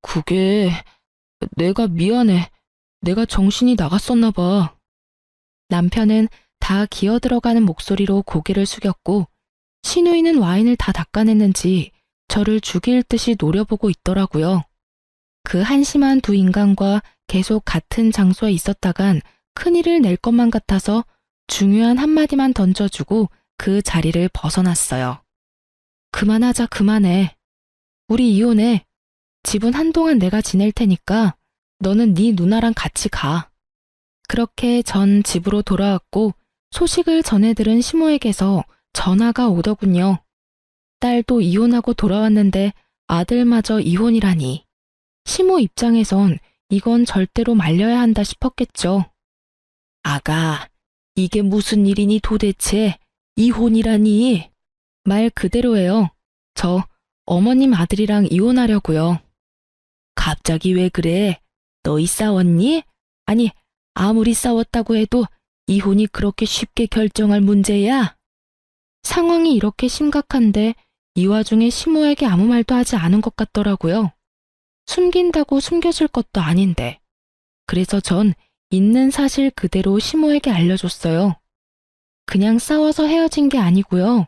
그게... 내가 미안해. 내가 정신이 나갔었나 봐. 남편은 다 기어들어가는 목소리로 고개를 숙였고 신우이는 와인을 다 닦아냈는지 저를 죽일 듯이 노려보고 있더라고요. 그 한심한 두 인간과 계속 같은 장소에 있었다간 큰일을 낼 것만 같아서 중요한 한마디만 던져주고 그 자리를 벗어났어요. 그만하자 그만해. 우리 이혼해. 집은 한동안 내가 지낼 테니까 너는 네 누나랑 같이 가. 그렇게 전 집으로 돌아왔고 소식을 전해 들은 시모에게서 전화가 오더군요. 딸도 이혼하고 돌아왔는데 아들마저 이혼이라니. 시모 입장에선 이건 절대로 말려야 한다 싶었겠죠. 아가, 이게 무슨 일이니 도대체? 이혼이라니? 말 그대로예요. 저 어머님 아들이랑 이혼하려고요. 갑자기 왜 그래? 너희 싸웠니? 아니, 아무리 싸웠다고 해도 이혼이 그렇게 쉽게 결정할 문제야? 상황이 이렇게 심각한데 이 와중에 시모에게 아무 말도 하지 않은 것 같더라고요. 숨긴다고 숨겨질 것도 아닌데. 그래서 전 있는 사실 그대로 시모에게 알려줬어요. 그냥 싸워서 헤어진 게 아니고요.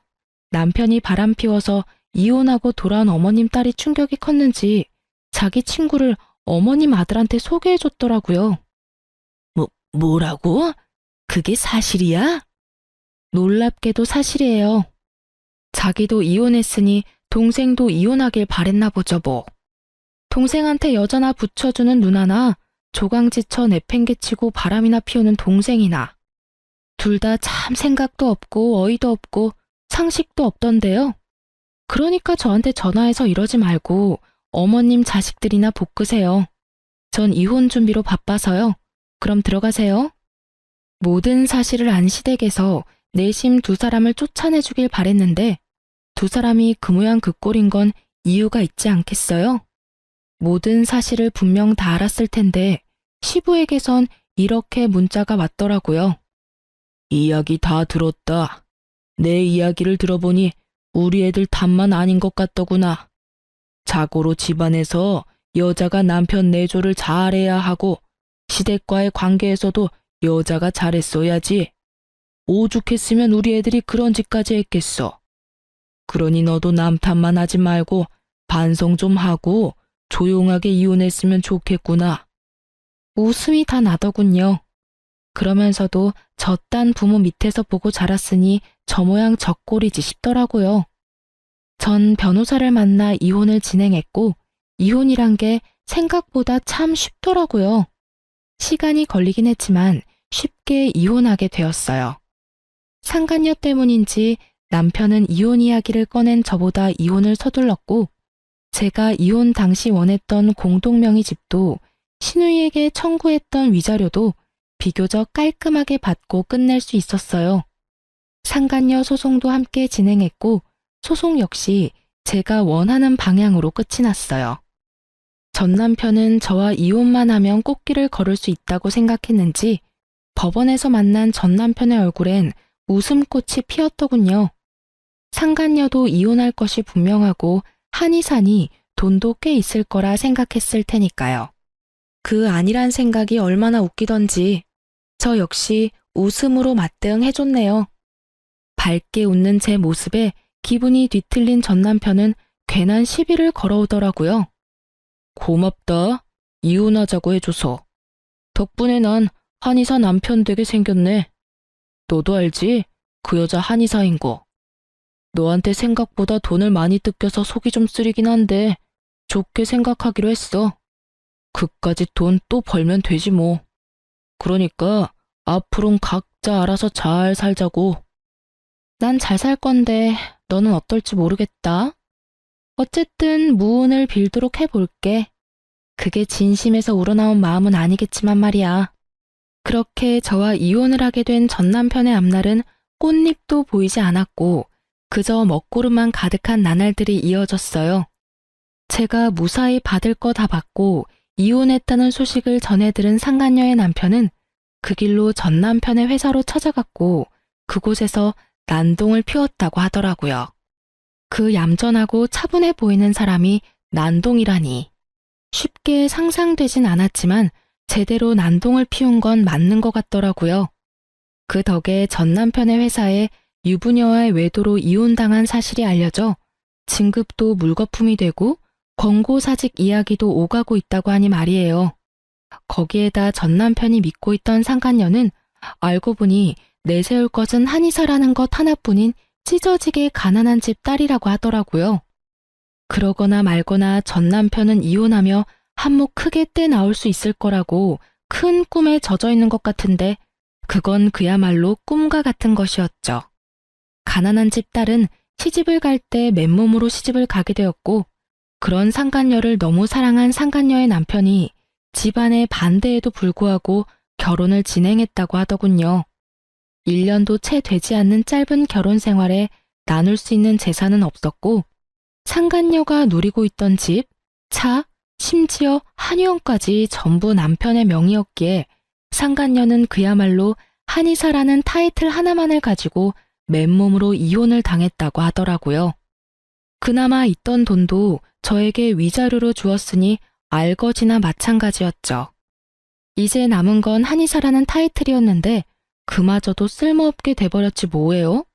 남편이 바람 피워서 이혼하고 돌아온 어머님 딸이 충격이 컸는지 자기 친구를 어머님 아들한테 소개해줬더라고요. 뭐라고? 그게 사실이야? 놀랍게도 사실이에요. 자기도 이혼했으니 동생도 이혼하길 바랬나 보죠 뭐. 동생한테 여자나 붙여주는 누나나 조강지쳐 내팽개치고 바람이나 피우는 동생이나 둘 다 참 생각도 없고 어이도 없고 상식도 없던데요. 그러니까 저한테 전화해서 이러지 말고 어머님 자식들이나 볶으세요. 전 이혼 준비로 바빠서요. 그럼 들어가세요. 모든 사실을 안 시댁에서 내심 두 사람을 쫓아내주길 바랬는데 두 사람이 그 모양 그 꼴인 건 이유가 있지 않겠어요? 모든 사실을 분명 다 알았을 텐데 시부에게선 이렇게 문자가 왔더라고요. 이야기 다 들었다. 내 이야기를 들어보니 우리 애들 탓만 아닌 것 같더구나. 자고로 집안에서 여자가 남편 내조를 잘해야 하고 시댁과의 관계에서도 여자가 잘했어야지. 오죽했으면 우리 애들이 그런 짓까지 했겠어. 그러니 너도 남 탓만 하지 말고 반성 좀 하고 조용하게 이혼했으면 좋겠구나. 웃음이 다 나더군요. 그러면서도 저딴 부모 밑에서 보고 자랐으니 저 모양 저 꼴이지 싶더라고요. 전 변호사를 만나 이혼을 진행했고 이혼이란 게 생각보다 참 쉽더라고요. 시간이 걸리긴 했지만 쉽게 이혼하게 되었어요. 상간녀 때문인지 남편은 이혼 이야기를 꺼낸 저보다 이혼을 서둘렀고, 제가 이혼 당시 원했던 공동명의 집도 신우이에게 청구했던 위자료도 비교적 깔끔하게 받고 끝낼 수 있었어요. 상간녀 소송도 함께 진행했고, 소송 역시 제가 원하는 방향으로 끝이 났어요. 전 남편은 저와 이혼만 하면 꽃길을 걸을 수 있다고 생각했는지 법원에서 만난 전 남편의 얼굴엔 웃음꽃이 피었더군요. 상간녀도 이혼할 것이 분명하고 한의사니 돈도 꽤 있을 거라 생각했을 테니까요. 그 아니란 생각이 얼마나 웃기던지 저 역시 웃음으로 맞대응해줬네요. 밝게 웃는 제 모습에 기분이 뒤틀린 전 남편은 괜한 시비를 걸어오더라고요. 고맙다. 이혼하자고 해줘서. 덕분에 난 한의사 남편 되게 생겼네. 너도 알지? 그 여자 한의사인 거. 너한테 생각보다 돈을 많이 뜯겨서 속이 좀 쓰리긴 한데 좋게 생각하기로 했어. 그까짓 돈 또 벌면 되지 뭐. 그러니까 앞으론 각자 알아서 잘 살자고. 난 잘 살 건데 너는 어떨지 모르겠다. 어쨌든 무운을 빌도록 해볼게. 그게 진심에서 우러나온 마음은 아니겠지만 말이야. 그렇게 저와 이혼을 하게 된 전 남편의 앞날은 꽃잎도 보이지 않았고 그저 먹구름만 가득한 나날들이 이어졌어요. 제가 무사히 받을 거 다 받고 이혼했다는 소식을 전해 들은 상간녀의 남편은 그 길로 전 남편의 회사로 찾아갔고 그곳에서 난동을 피웠다고 하더라고요. 그 얌전하고 차분해 보이는 사람이 난동이라니. 쉽게 상상되진 않았지만 제대로 난동을 피운 건 맞는 것 같더라고요. 그 덕에 전 남편의 회사에 유부녀와의 외도로 이혼당한 사실이 알려져 진급도 물거품이 되고 권고사직 이야기도 오가고 있다고 하니 말이에요. 거기에다 전 남편이 믿고 있던 상간녀는 알고 보니 내세울 것은 한의사라는 것 하나뿐인 찢어지게 가난한 집 딸이라고 하더라고요. 그러거나 말거나 전 남편은 이혼하며 한몫 크게 떼 나올 수 있을 거라고 큰 꿈에 젖어 있는 것 같은데 그건 그야말로 꿈과 같은 것이었죠. 가난한 집 딸은 시집을 갈 때 맨몸으로 시집을 가게 되었고 그런 상간녀를 너무 사랑한 상간녀의 남편이 집안의 반대에도 불구하고 결혼을 진행했다고 하더군요. 1년도 채 되지 않는 짧은 결혼 생활에 나눌 수 있는 재산은 없었고 상간녀가 누리고 있던 집, 차, 심지어 한의원까지 전부 남편의 명의였기에 상간녀는 그야말로 한의사라는 타이틀 하나만을 가지고 맨몸으로 이혼을 당했다고 하더라고요. 그나마 있던 돈도 저에게 위자료로 주었으니 알거지나 마찬가지였죠. 이제 남은 건 한의사라는 타이틀이었는데 그마저도 쓸모없게 돼버렸지 뭐예요?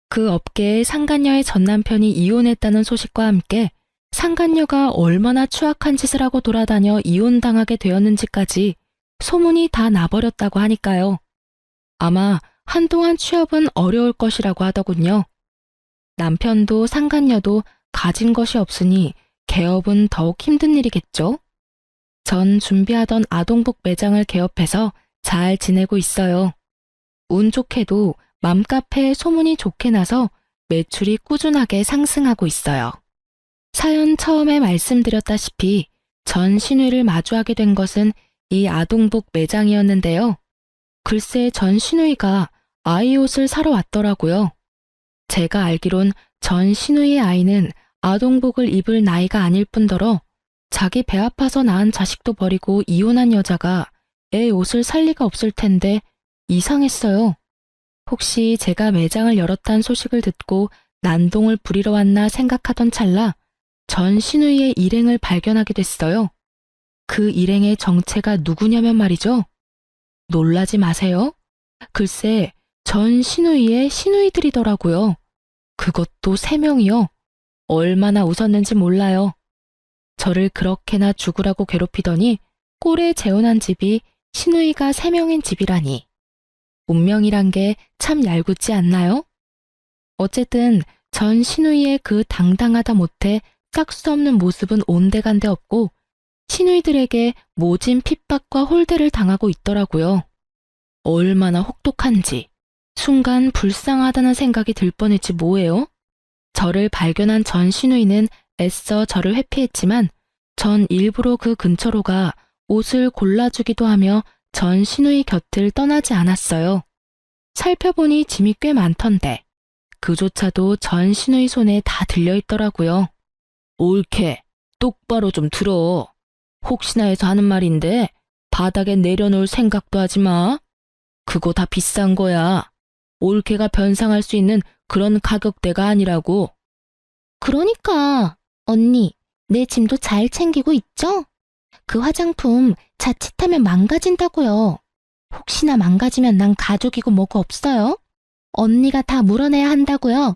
그 업계에 상간녀의 전 남편이 이혼했다는 소식과 함께 상간녀가 얼마나 추악한 짓을 하고 돌아다녀 이혼당하게 되었는지까지 소문이 다 나버렸다고 하니까요. 아마 한동안 취업은 어려울 것이라고 하더군요. 남편도 상간녀도 가진 것이 없으니 개업은 더욱 힘든 일이겠죠? 전 준비하던 아동복 매장을 개업해서 잘 지내고 있어요. 운 좋게도 맘카페에 소문이 좋게 나서 매출이 꾸준하게 상승하고 있어요. 사연 처음에 말씀드렸다시피 전 신우이를 마주하게 된 것은 이 아동복 매장이었는데요. 글쎄 전 신우이가 아이 옷을 사러 왔더라고요. 제가 알기론 전 신우이의 아이는 아동복을 입을 나이가 아닐 뿐더러 자기 배 아파서 낳은 자식도 버리고 이혼한 여자가 애 옷을 살 리가 없을 텐데 이상했어요. 혹시 제가 매장을 열었다는 소식을 듣고 난동을 부리러 왔나 생각하던 찰나 전 신우이의 일행을 발견하게 됐어요. 그 일행의 정체가 누구냐면 말이죠. 놀라지 마세요. 글쎄 전 신우이의 신우이들이더라고요. 그것도 3명이요. 얼마나 웃었는지 몰라요. 저를 그렇게나 죽으라고 괴롭히더니 꼴에 재혼한 집이 신우이가 3명인 집이라니. 운명이란 게 참 얄궂지 않나요? 어쨌든 전 신우이의 그 당당하다 못해 짝수 없는 모습은 온데간데 없고 시누이들에게 모진 핍박과 홀대를 당하고 있더라고요. 얼마나 혹독한지 순간 불쌍하다는 생각이 들 뻔했지 뭐예요? 저를 발견한 전 시누이는 애써 저를 회피했지만 전 일부러 그 근처로 가 옷을 골라주기도 하며 전 시누이 곁을 떠나지 않았어요. 살펴보니 짐이 꽤 많던데 그조차도 전 시누이 손에 다 들려있더라고요. 옳게 똑바로 좀 들어. 혹시나 해서 하는 말인데 바닥에 내려놓을 생각도 하지 마. 그거 다 비싼 거야. 올케가 변상할 수 있는 그런 가격대가 아니라고. 그러니까 언니, 내 짐도 잘 챙기고 있죠? 그 화장품 자칫하면 망가진다고요. 혹시나 망가지면 난 가족이고 뭐고 없어요? 언니가 다 물어내야 한다고요.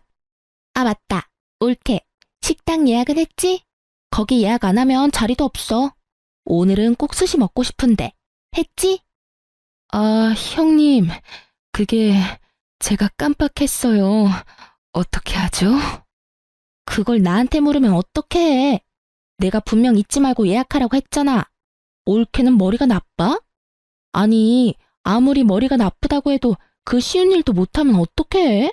아, 맞다. 올케, 식당 예약은 했지? 거기 예약 안 하면 자리도 없어. 오늘은 꼭 스시 먹고 싶은데. 했지? 아, 형님, 그게 제가 깜빡했어요. 어떻게 하죠? 그걸 나한테 물으면 어떡해 해. 내가 분명 잊지 말고 예약하라고 했잖아. 올케는 머리가 나빠? 아니, 아무리 머리가 나쁘다고 해도 그 쉬운 일도 못하면 어떡해?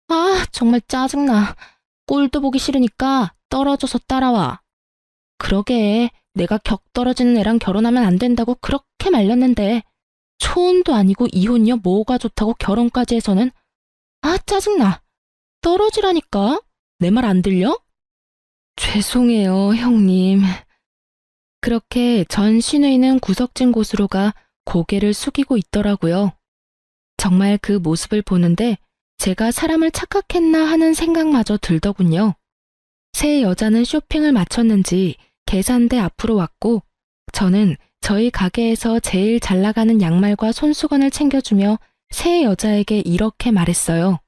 아, 정말 짜증나. 꼴도 보기 싫으니까 떨어져서 따라와. 그러게, 내가 격 떨어지는 애랑 결혼하면 안 된다고 그렇게 말렸는데 초혼도 아니고 이혼이요 뭐가 좋다고 결혼까지 해서는 아, 짜증나. 떨어지라니까. 내 말 안 들려? 죄송해요, 형님. 그렇게 전 시누이는 구석진 곳으로 가 고개를 숙이고 있더라고요. 정말 그 모습을 보는데 제가 사람을 착각했나 하는 생각마저 들더군요. 새 여자는 쇼핑을 마쳤는지 계산대 앞으로 왔고 저는 저희 가게에서 제일 잘 나가는 양말과 손수건을 챙겨주며 새 여자에게 이렇게 말했어요.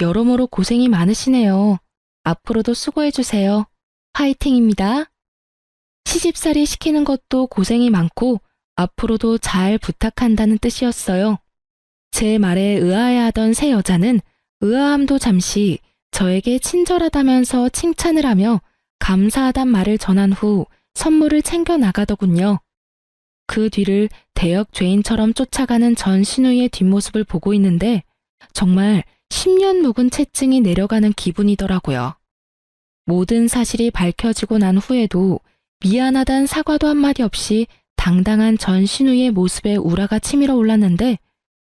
여러모로 고생이 많으시네요. 앞으로도 수고해주세요. 화이팅입니다. 시집살이 시키는 것도 고생이 많고 앞으로도 잘 부탁한다는 뜻이었어요. 제 말에 의아해하던 새 여자는 의아함도 잠시 저에게 친절하다면서 칭찬을 하며 감사하단 말을 전한 후 선물을 챙겨 나가더군요. 그 뒤를 대역 죄인처럼 쫓아가는 전 시누이의 뒷모습을 보고 있는데 정말 10년 묵은 채증이 내려가는 기분이더라고요. 모든 사실이 밝혀지고 난 후에도 미안하단 사과도 한마디 없이 당당한 전 시누이의 모습에 우라가 치밀어 올랐는데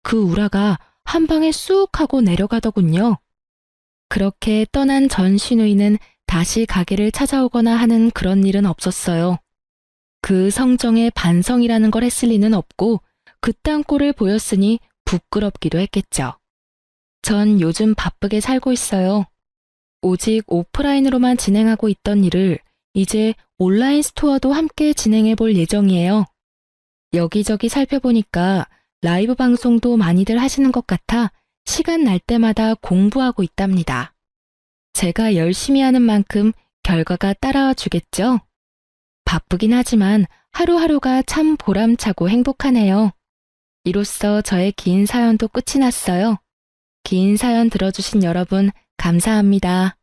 그 우라가 한 방에 쑥 하고 내려가더군요. 그렇게 떠난 전 시누이는 다시 가게를 찾아오거나 하는 그런 일은 없었어요. 그 성정에 반성이라는 걸 했을 리는 없고 그딴 꼴을 보였으니 부끄럽기도 했겠죠. 전 요즘 바쁘게 살고 있어요. 오직 오프라인으로만 진행하고 있던 일을 이제 온라인 스토어도 함께 진행해 볼 예정이에요. 여기저기 살펴보니까 라이브 방송도 많이들 하시는 것 같아 시간 날 때마다 공부하고 있답니다. 제가 열심히 하는 만큼 결과가 따라와 주겠죠? 바쁘긴 하지만 하루하루가 참 보람차고 행복하네요. 이로써 저의 긴 사연도 끝이 났어요. 긴 사연 들어주신 여러분 감사합니다.